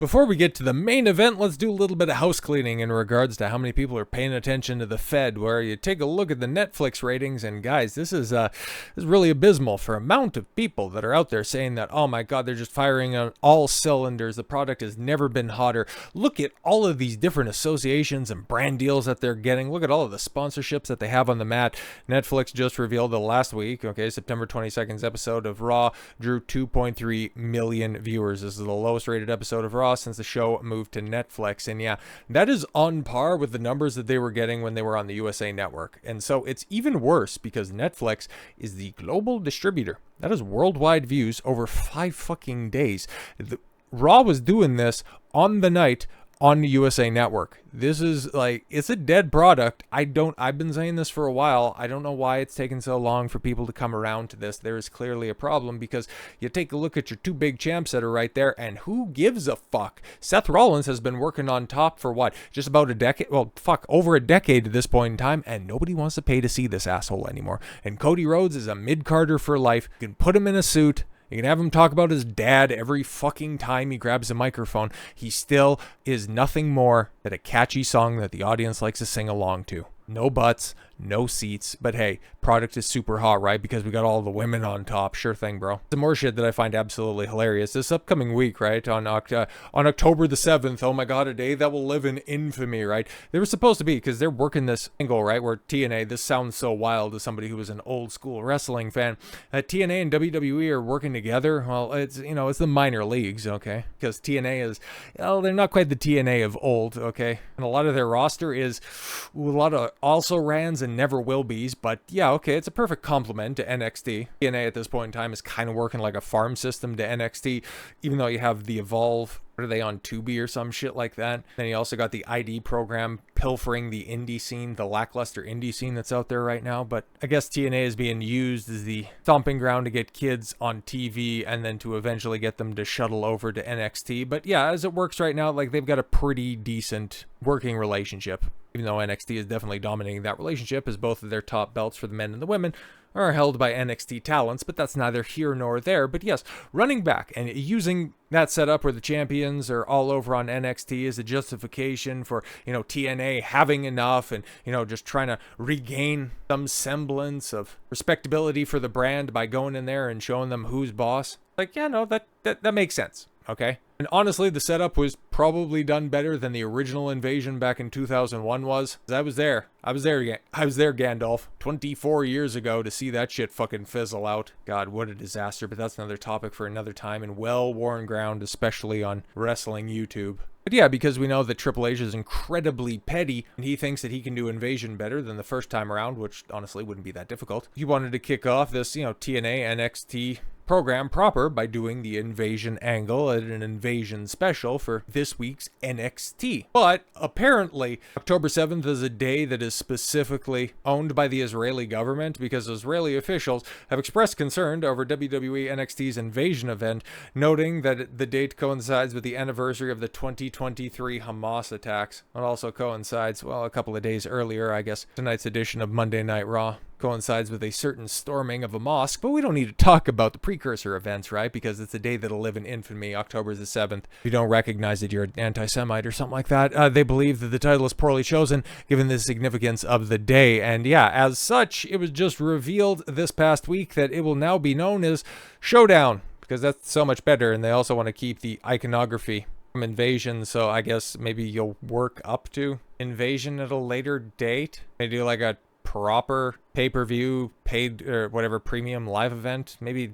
Before we get to the main event, let's do a little bit of house cleaning in regards to how many people are paying attention to the Fed, where you take a look at the Netflix ratings, and guys, this is really abysmal for amount of people that are out there saying that, oh my god, they're just firing on all cylinders, the product has never been hotter. Look at all of these different associations and brand deals that they're getting. Look at all of the sponsorships that they have on the mat. Netflix just revealed that last week, September 22nd's episode of Raw drew 2.3 million viewers. This is the lowest rated episode of Raw since the show moved to Netflix. And yeah, that is on par with the numbers that they were getting when they were on the USA Network. And so it's even worse because Netflix is the global distributor. That is worldwide views over 5 fucking days. Raw was doing this on the night on the USA Network. This is like, it's a dead product. I've been saying this for a while. I don't know why it's taken so long for people to come around to this. There is clearly a problem because you take a look at your two big champs that are right there, and who gives a fuck? Seth Rollins has been working on top for what? Just about a decade? Well, fuck, over a decade at this point in time, and nobody wants to pay to see this asshole anymore. And Cody Rhodes is a mid-carder for life. You can put him in a suit. You can have him talk about his dad every fucking time he grabs a microphone. He still is nothing more than a catchy song that the audience likes to sing along to. No butts, no seats, but hey, product is super hot, right? Because we got all the women on top. Sure thing, bro. Some more shit that I find absolutely hilarious. This upcoming week, right, on October the 7th, oh my god, a day that will live in infamy, right? They were supposed to be, because they're working this angle, right, where TNA, this sounds so wild to somebody who was an old school wrestling fan. TNA and WWE are working together. Well, it's, it's the minor leagues, okay? Because TNA is, well, they're not quite the TNA of old, okay? And a lot of their roster is a lot of also rans and never will be's, but yeah, okay, it's a perfect complement to NXT. TNA at this point in time is kind of working like a farm system to NXT, even though you have the Evolve. What are they on, Tubi or some shit like that? Then you also got the ID program pilfering the indie scene, the lackluster indie scene that's out there right now. But I guess TNA is being used as the stomping ground to get kids on TV and then to eventually get them to shuttle over to NXT. But yeah, as it works right now, like, they've got a pretty decent working relationship, even though NXT is definitely dominating that relationship, as both of their top belts for the men and the women are held by NXT talents, but that's neither here nor there. But yes, running back and using that setup where the champions are all over on NXT is a justification for, TNA having enough and, just trying to regain some semblance of respectability for the brand by going in there and showing them who's boss. Like, yeah, no, that makes sense. Okay. And honestly, the setup was probably done better than the original Invasion back in 2001 was. I was there, Gandalf, 24 years ago to see that shit fucking fizzle out. God, what a disaster. But that's another topic for another time and well-worn ground, especially on wrestling YouTube. But yeah, because we know that Triple H is incredibly petty, and he thinks that he can do Invasion better than the first time around, which honestly wouldn't be that difficult. He wanted to kick off this, TNA NXT program proper by doing the Invasion angle at an Invasion special for this week's NXT. But apparently, October 7th is a day that is specifically owned by the Israeli government because Israeli officials have expressed concern over WWE NXT's Invasion event, noting that the date coincides with the anniversary of the 2023 Hamas attacks. It also coincides, well, a couple of days earlier, I guess, tonight's edition of Monday Night Raw coincides with a certain storming of a mosque, but we don't need to talk about the precursor events, right? Because it's a day that'll live in infamy. October the 7th. If you don't recognize it, you're an anti-Semite or something like that. They believe that the title is poorly chosen given the significance of the day. And yeah, as such, it was just revealed this past week that it will now be known as Showdown, because that's so much better. And they also want to keep the iconography from Invasion, so I guess maybe you'll work up to Invasion at a later date. Maybe do like a proper pay-per-view paid or whatever premium live event. Maybe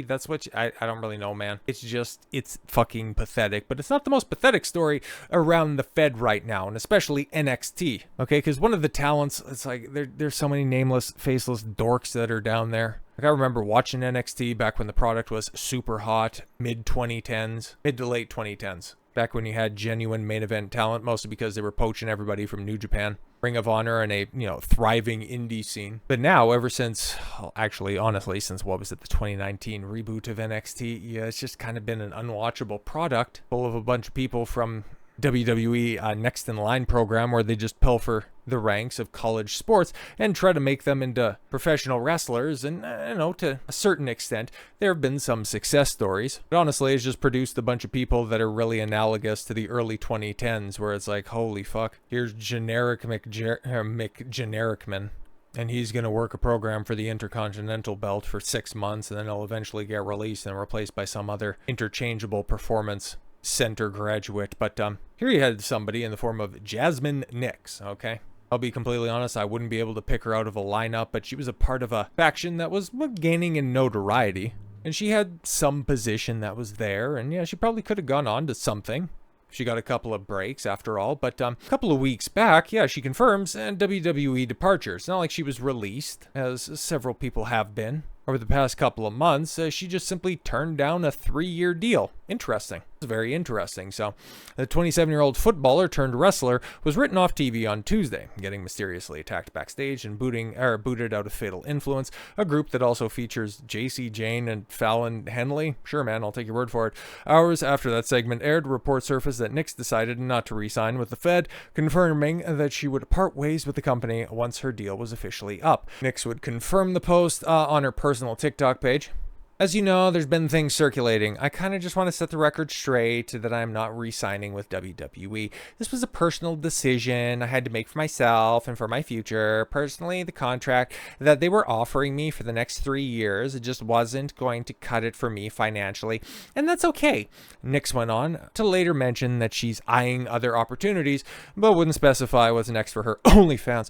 that's what I don't really know, man. It's fucking pathetic. But it's not the most pathetic story around the Fed right now, and especially NXT, okay? Because one of the talents, it's like there's so many nameless, faceless dorks that are down there. Like, I remember watching NXT back when the product was super hot, mid to late 2010s. Back when you had genuine main event talent, mostly because they were poaching everybody from New Japan, Ring of Honor, and a thriving indie scene. But now, ever since, honestly, since what was it, the 2019 reboot of NXT, yeah, it's just kind of been an unwatchable product full of a bunch of people from WWE Next in Line program where they just pilfer the ranks of college sports and try to make them into professional wrestlers. And, to a certain extent, there have been some success stories. But honestly, it's just produced a bunch of people that are really analogous to the early 2010s, where it's like, holy fuck, here's generic McGenericman. And he's going to work a program for the Intercontinental Belt for 6 months, and then he'll eventually get released and replaced by some other interchangeable performance center graduate. But here you had somebody in the form of Jazmyn Nyx, okay? I'll be completely honest, I wouldn't be able to pick her out of a lineup, but she was a part of a faction that was gaining in notoriety. And she had some position that was there, and yeah, she probably could have gone on to something. She got a couple of breaks after all, but a couple of weeks back, yeah, she confirms WWE departure. It's not like she was released, as several people have been. Over the past couple of months, she just simply turned down a 3-year deal. Interesting. It's very interesting. So, the 27-year-old footballer turned wrestler was written off TV on Tuesday, getting mysteriously attacked backstage and booted out of Fatal Influence, a group that also features JC Jane and Fallon Henley. Sure, man, I'll take your word for it. Hours after that segment aired, reports surfaced that Nyx decided not to re-sign with the Fed, confirming that she would part ways with the company once her deal was officially up. Nyx would confirm the post on her personal TikTok page. As you know, there's been things circulating. I kind of just want to set the record straight that I'm not re-signing with WWE. This was a personal decision I had to make for myself and for my future. Personally, the contract that they were offering me for the next 3 years, it just wasn't going to cut it for me financially. And that's okay. Nyx went on to later mention that she's eyeing other opportunities, but wouldn't specify what's next for her OnlyFans.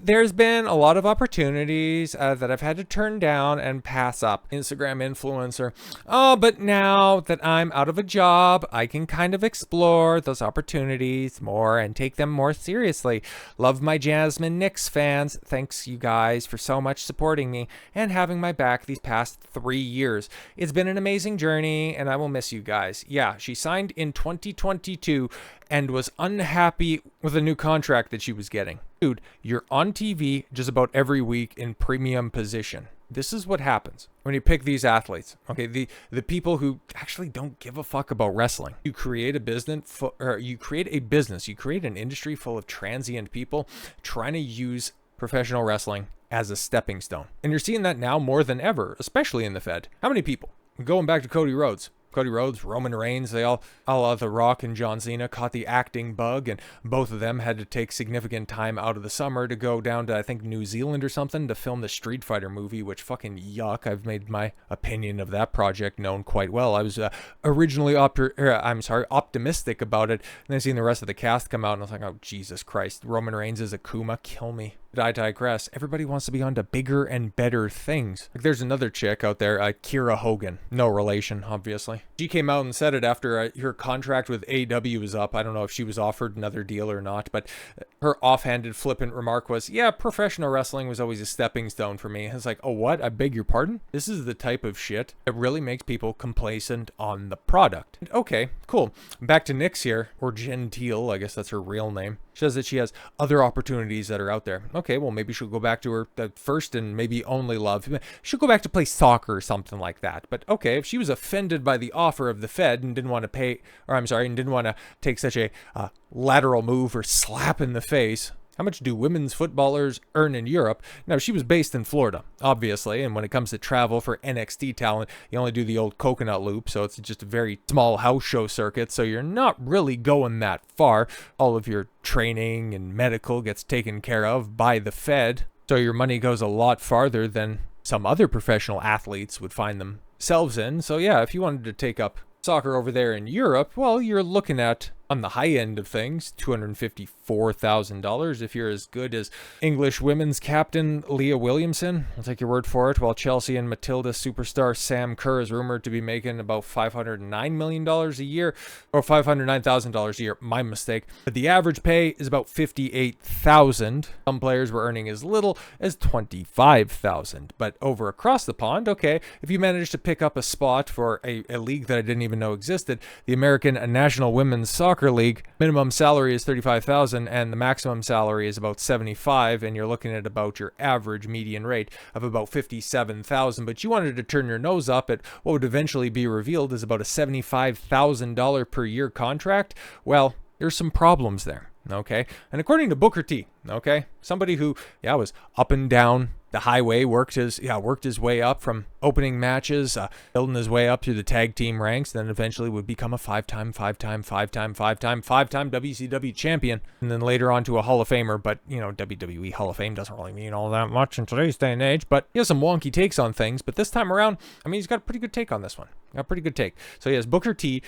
There's been a lot of opportunities that I've had to turn down and pass up. Instagram influencer. But now that I'm out of a job, I can kind of explore those opportunities more and take them more seriously. Love my Jazmyn Nyx fans. Thanks you guys for so much supporting me and having my back these past 3 years. It's been an amazing journey and I will miss you guys. Yeah, she signed in 2022 and was unhappy with the new contract that she was getting. Dude, you're on TV just about every week in premium position. This is what happens when you pick these athletes, okay? The people who actually don't give a fuck about wrestling. You create a business, you create an industry full of transient people trying to use professional wrestling as a stepping stone. And you're seeing that now more than ever, especially in the Fed. How many people? Going back to Cody Rhodes, Roman Reigns, they all, The Rock and John Cena caught the acting bug, and both of them had to take significant time out of the summer to go down to, I think, New Zealand or something to film the Street Fighter movie, which fucking yuck. I've made my opinion of that project known quite well. I was originally optimistic about it, and then seeing the rest of the cast come out, and I was like, oh, Jesus Christ, Roman Reigns is Akuma, kill me. But I digress. Everybody wants to be on to bigger and better things. Like there's another chick out there, Kira Hogan. No relation, obviously. She came out and said it after her contract with AEW was up. I don't know if she was offered another deal or not, but her offhanded, flippant remark was, yeah, professional wrestling was always a stepping stone for me. It's like, oh, what? I beg your pardon? This is the type of shit that really makes people complacent on the product. Okay, cool. Back to Nyx here, or Gentile, I guess that's her real name. She says that she has other opportunities that are out there. Okay, well, maybe she'll go back to her first and maybe only love. She'll go back to play soccer or something like that. But okay, if she was offended by the offer of the Fed and didn't want to take such a lateral move or slap in the face. How much do women's footballers earn in Europe? Now, she was based in Florida, obviously, and when it comes to travel for NXT talent, you only do the old coconut loop, so it's just a very small house show circuit, so you're not really going that far. All of your training and medical gets taken care of by the Fed, so your money goes a lot farther than some other professional athletes would find themselves in. So yeah, if you wanted to take up soccer over there in Europe, well, you're looking at, on the high end of things, $254,000 if you're as good as English women's captain Leah Williamson. I'll take your word for it. While Chelsea and Matilda superstar Sam Kerr is rumored to be making about $509 million a year, or $509,000 a year. My mistake. But the average pay is about $58,000. Some players were earning as little as $25,000. But over across the pond, okay, if you manage to pick up a spot for a league that I didn't even know existed, the American National Women's Soccer League, minimum salary is $35,000 and the maximum salary is about $75,000, and you're looking at about your average median rate of about $57,000. But you wanted to turn your nose up at what would eventually be revealed as about a $75,000 per year contract. Well, there's some problems there. okay? And according to Booker T, okay, somebody who, was up and down the highway, worked his way up from opening matches, building his way up through the tag team ranks, then eventually would become a five-time WCW champion, and then later on to a Hall of Famer. But, WWE Hall of Fame doesn't really mean all that much in today's day and age, but he has some wonky takes on things. But this time around, he's got a pretty good take on this one. A pretty good take. So he has Booker T,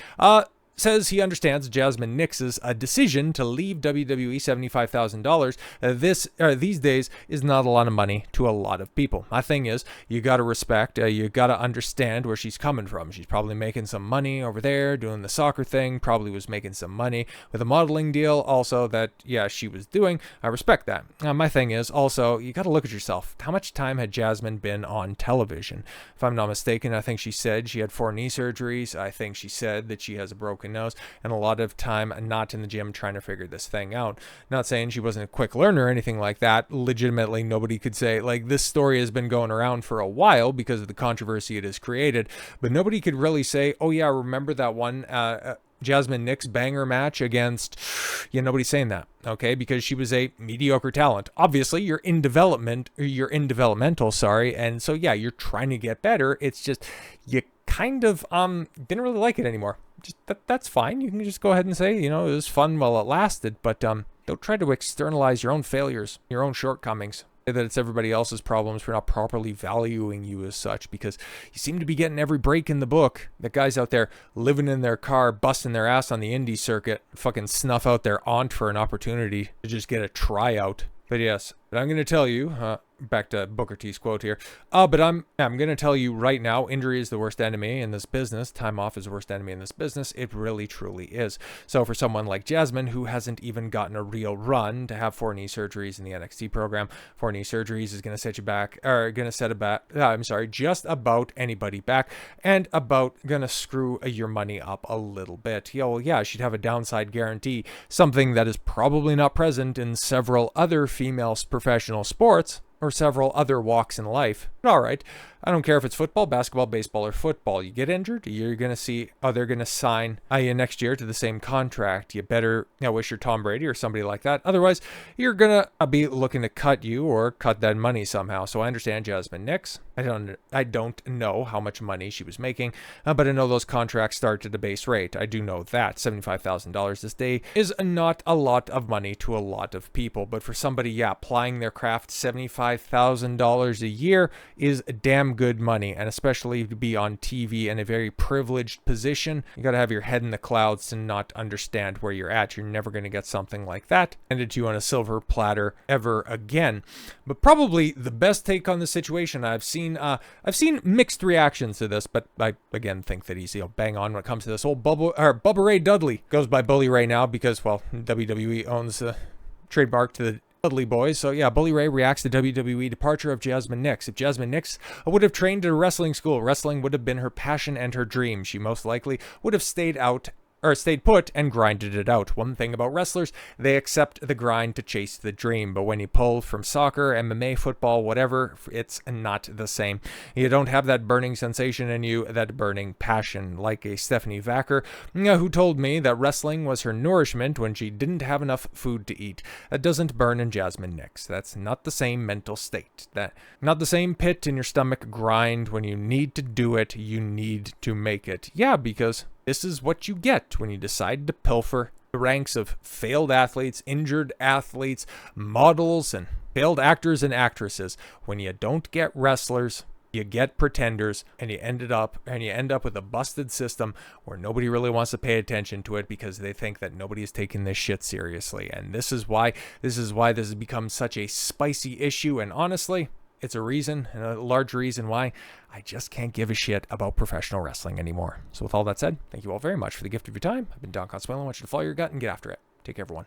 says he understands Jazmyn Nyx's decision to leave WWE, $75,000. These days is not a lot of money to a lot of people. My thing is, you got to respect, you got to understand where she's coming from. She's probably making some money over there doing the soccer thing, probably was making some money with a modeling deal also that, she was doing. I respect that. My thing is also, you got to look at yourself. How much time had Jazmyn been on television? If I'm not mistaken, I think she said she had 4 knee surgeries. I think she said that she has a broken nose, and a lot of time not in the gym trying to figure this thing out. Not saying she wasn't a quick learner or anything like that. Legitimately, nobody could say, this story has been going around for a while because of the controversy it has created, but nobody could really say, oh yeah, remember that one Jazmyn Nyx banger match against, nobody's saying that, okay, because she was a mediocre talent. Obviously, you're in developmental, and so you're trying to get better. It's just, you kind of didn't really like it anymore. Just that's fine. You can just go ahead and say, it was fun while it lasted, but don't try to externalize your own failures, your own shortcomings. Say that it's everybody else's problems for not properly valuing you as such, because you seem to be getting every break in the book. That guys out there living in their car, busting their ass on the indie circuit, fucking snuff out their aunt for an opportunity to just get a tryout. But yes, I'm going to tell you, back to Booker T's quote here, but I'm going to tell you right now, injury is the worst enemy in this business. Time off is the worst enemy in this business. It really, truly is. So for someone like Jazmyn, who hasn't even gotten a real run, to have 4 knee surgeries in the NXT program, 4 knee surgeries is going to set you back, or going to set just about anybody back, and about going to screw your money up a little bit. She'd have a downside guarantee, something that is probably not present in several other female professional sports, or several other walks in life. But all right, I don't care if it's football, basketball, baseball, or football. You get injured, you're going to see, they're going to sign you next year to the same contract. You better wish you're Tom Brady or somebody like that. Otherwise, you're going to be looking to cut you or cut that money somehow. So I understand Jazmyn Nyx. I don't know how much money she was making, but I know those contracts start at a base rate. I do know that $75,000 this day is not a lot of money to a lot of people. But for somebody, plying their craft, $75,000 a year is damn good money, and especially to be on TV in a very privileged position. You got to have your head in the clouds to not understand where you're at. You're never going to get something like that handed to you on a silver platter ever again. But probably the best take on the situation I've seen mixed reactions to this, but I again think that he's bang on when it comes to this. Old Bubba Ray Dudley goes by Bully Ray now because WWE owns the trademark to the Dudley Boys. So Bully Ray reacts to WWE departure of Jazmyn Nyx. If Jazmyn Nyx would have trained at a wrestling school, wrestling would have been her passion and her dream. She most likely would have stayed put and grinded it out. One thing about wrestlers, they accept the grind to chase the dream. But when you pull from soccer, MMA, football, whatever, it's not the same. You don't have that burning sensation in you, that burning passion, like a Stephanie Vacker, who told me that wrestling was her nourishment when she didn't have enough food to eat. That doesn't burn in Jazmyn Nyx. That's not the same mental state. That not the same pit in your stomach grind. When you need to do it, you need to make it. Because this is what you get when you decide to pilfer the ranks of failed athletes, injured athletes, models, and failed actors and actresses. When you don't get wrestlers, you get pretenders, and you end up with a busted system where nobody really wants to pay attention to it because they think that nobody is taking this shit seriously. And this is why this has become such a spicy issue. And honestly, it's a reason, and a large reason why I just can't give a shit about professional wrestling anymore. So with all that said, thank you all very much for the gift of your time. I've been Don Consuelo. I want you to follow your gut and get after it. Take care, everyone.